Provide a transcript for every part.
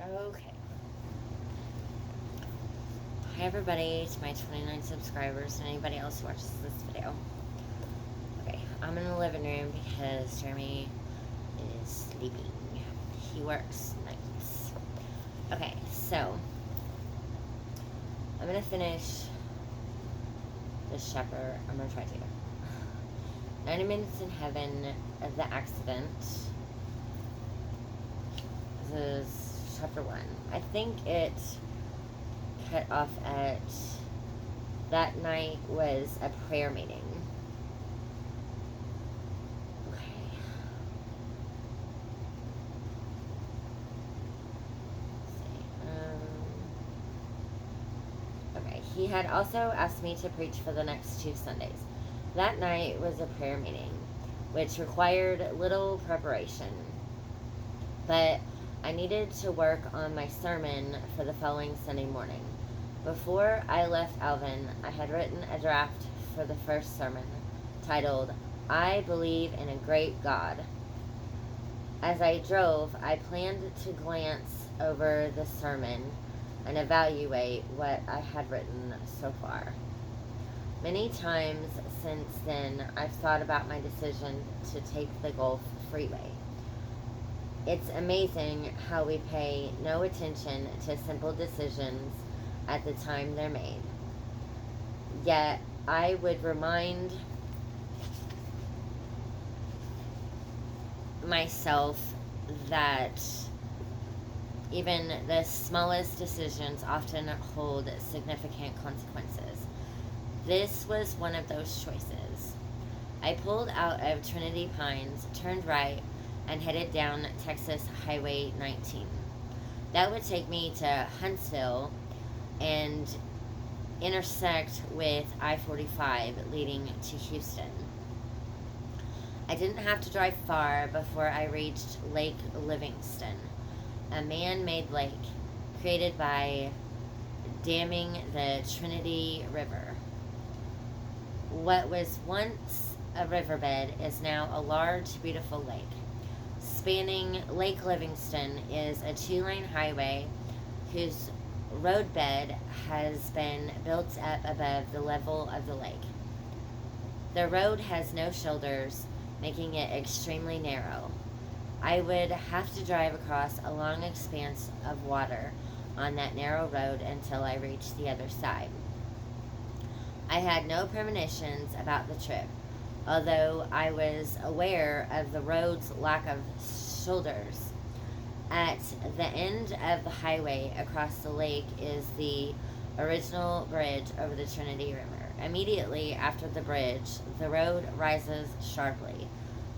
Okay. Hi everybody, to my 29 subscribers and anybody else who watches this video. Okay, I'm in the living room because Jeremy is sleeping. He works nights. Okay, so I'm gonna finish the Shepherd. I'm gonna try to. 90 Minutes in Heaven of the Accident. This is chapter 1. I think it cut off at that night was a prayer meeting. Okay. Okay, he had also asked me to preach for the next 2 Sundays. That night was a prayer meeting, which required little preparation, but I needed to work on my sermon for the following Sunday morning. Before I left Alvin, I had written a draft for the first sermon, titled, I Believe in a Great God. As I drove, I planned to glance over the sermon and evaluate what I had written so far. Many times since then, I've thought about my decision to take the Gulf Freeway. It's amazing how we pay no attention to simple decisions at the time they're made. Yet, I would remind myself that even the smallest decisions often hold significant consequences. This was one of those choices. I pulled out of Trinity Pines, turned right, and headed down Texas Highway 19. That would take me to Huntsville and intersect with I-45 leading to Houston. I didn't have to drive far before I reached Lake Livingston, a man-made lake created by damming the Trinity River. What was once a riverbed is now a large, beautiful lake. Spanning Lake Livingston is a 2-lane highway whose roadbed has been built up above the level of the lake. The road has no shoulders, making it extremely narrow. I would have to drive across a long expanse of water on that narrow road until I reached the other side. I had no premonitions about the trip, although I was aware of the road's lack of shoulders. At the end of the highway across the lake is the original bridge over the Trinity River. Immediately after the bridge, the road rises sharply,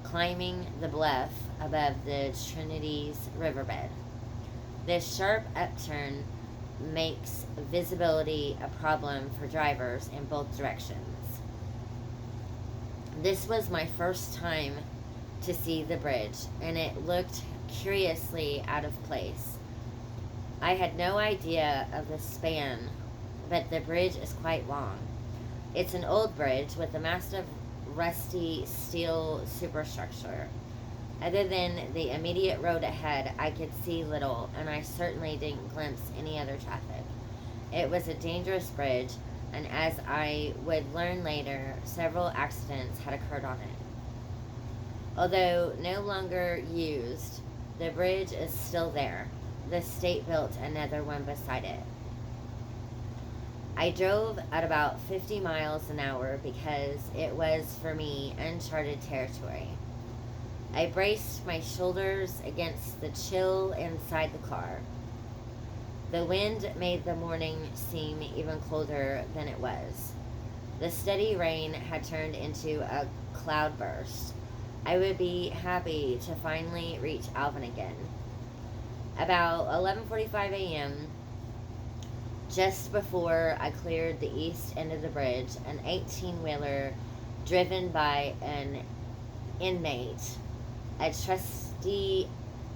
climbing the bluff above the Trinity's riverbed. This sharp upturn makes visibility a problem for drivers in both directions. This was my first time to see the bridge, and it looked curiously out of place. I had no idea of the span, but the bridge is quite long. It's an old bridge with a massive rusty steel superstructure. Other than the immediate road ahead, I could see little, and I certainly didn't glimpse any other traffic. It was a dangerous bridge, and as I would learn later, several accidents had occurred on it. Although no longer used, the bridge is still there. The state built another one beside it. I drove at about 50 miles an hour because it was, for me, uncharted territory. I braced my shoulders against the chill inside the car. The wind made the morning seem even colder than it was. The steady rain had turned into a cloudburst. I would be happy to finally reach Alvin again. About 11:45 a.m., just before I cleared the east end of the bridge, an 18-wheeler driven by an inmate, a trustee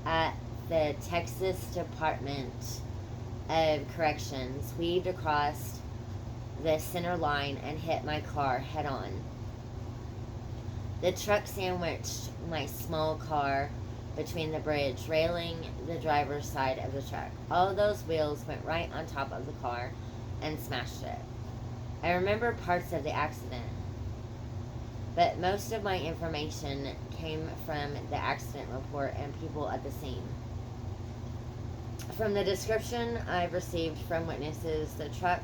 at the Texas Department of Corrections, weaved across the center line and hit my car head on. The truck sandwiched my small car between the bridge railing, the driver's side of the truck. All those wheels went right on top of the car and smashed it. I remember parts of the accident, but most of my information came from the accident report and people at the scene. From the description I received from witnesses, the truck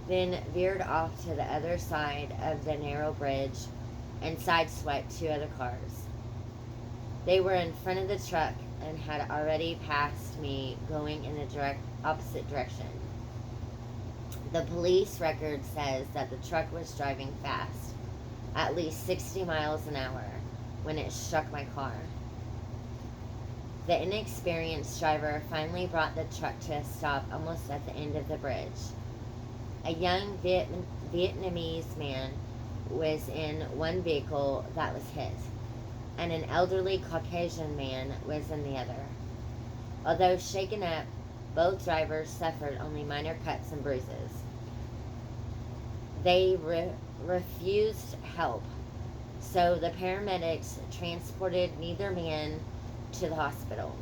then veered off to the other side of the narrow bridge and sideswiped two other cars. They were in front of the truck and had already passed me going in the opposite direction. The police record says that the truck was driving fast, at least 60 miles an hour, when it struck my car. The inexperienced driver finally brought the truck to a stop almost at the end of the bridge. A young Vietnamese man was in one vehicle that was hit, and an elderly Caucasian man was in the other. Although shaken up, both drivers suffered only minor cuts and bruises. They refused help, so the paramedics transported neither man to the hospital.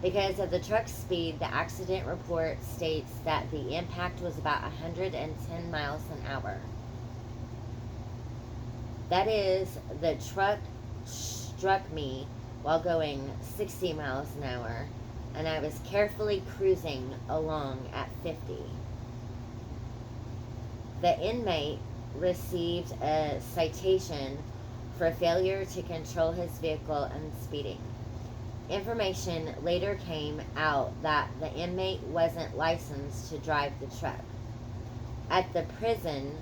Because of the truck's speed, the accident report states that the impact was about 110 miles an hour. That is, the truck struck me while going 60 miles an hour, and I was carefully cruising along at 50. The inmate received a citation for failure to control his vehicle and speeding. Information later came out that the inmate wasn't licensed to drive the truck. At the prison,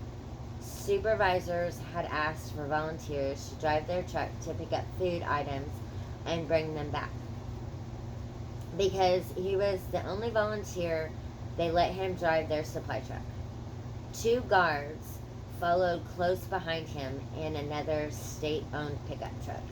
supervisors had asked for volunteers to drive their truck to pick up food items and bring them back. Because he was the only volunteer, they let him drive their supply truck. 2 guards followed close behind him in another state-owned pickup truck.